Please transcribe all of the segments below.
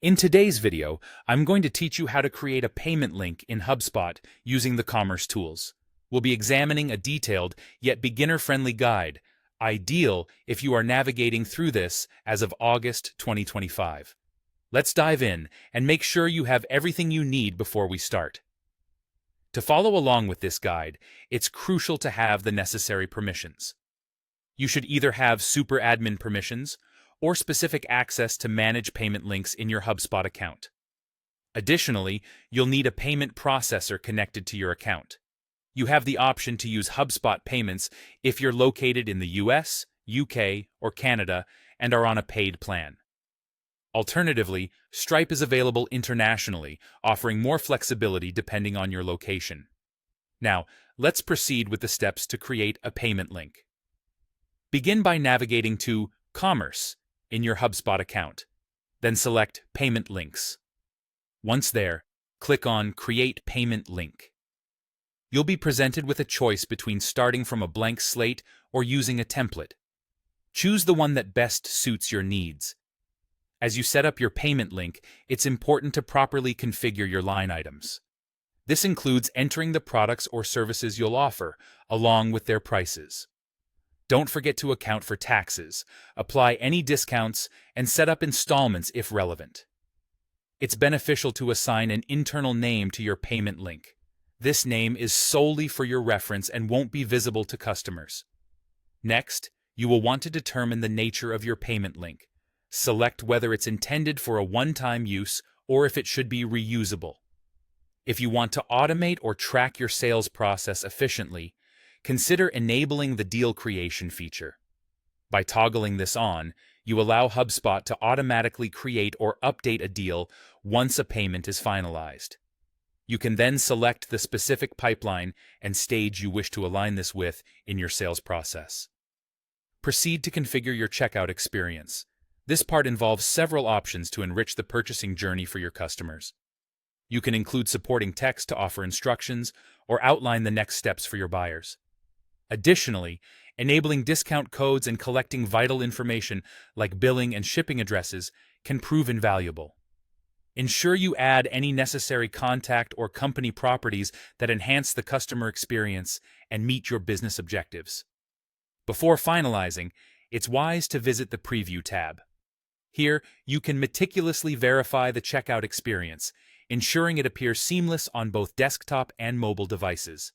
In today's video, I'm going to teach you how to create a payment link in HubSpot using the Commerce tools. We'll be examining a detailed yet beginner-friendly guide, ideal if you are navigating through this as of August 2025. Let's dive in and make sure you have everything you need before we start. To follow along with this guide, it's crucial to have the necessary permissions. You should either have super admin permissions or specific access to manage payment links in your HubSpot account. Additionally, you'll need a payment processor connected to your account. You have the option to use HubSpot payments if you're located in the US, UK, or Canada and are on a paid plan. Alternatively, Stripe is available internationally, offering more flexibility depending on your location. Now, let's proceed with the steps to create a payment link. Begin by navigating to Commerce in your HubSpot account. Then select Payment Links. Once there, click on Create Payment Link. You'll be presented with a choice between starting from a blank slate or using a template. Choose the one that best suits your needs. As you set up your payment link, it's important to properly configure your line items. This includes entering the products or services you'll offer, along with their prices. Don't forget to account for taxes, apply any discounts, and set up installments if relevant. It's beneficial to assign an internal name to your payment link. This name is solely for your reference and won't be visible to customers. Next, you will want to determine the nature of your payment link. Select whether it's intended for a one-time use or if it should be reusable. If you want to automate or track your sales process efficiently, consider enabling the deal creation feature. By toggling this on, you allow HubSpot to automatically create or update a deal once a payment is finalized. You can then select the specific pipeline and stage you wish to align this with in your sales process. Proceed to configure your checkout experience. This part involves several options to enrich the purchasing journey for your customers. You can include supporting text to offer instructions or outline the next steps for your buyers. Additionally, enabling discount codes and collecting vital information like billing and shipping addresses can prove invaluable. Ensure you add any necessary contact or company properties that enhance the customer experience and meet your business objectives. Before finalizing, it's wise to visit the Preview tab. Here, you can meticulously verify the checkout experience, ensuring it appears seamless on both desktop and mobile devices.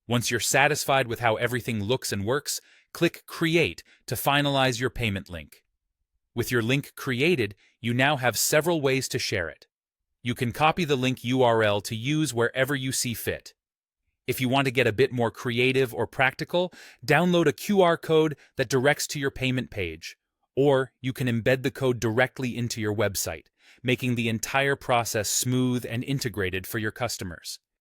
Once you're satisfied with how everything looks and works, click Create to finalize your payment link. With your link created, you now have several ways to share it. You can copy the link URL to use wherever you see fit. If you want to get a bit more creative or practical, download a QR code that directs to your payment page, or you can embed the code directly into your website, making the entire process smooth and integrated for your customers.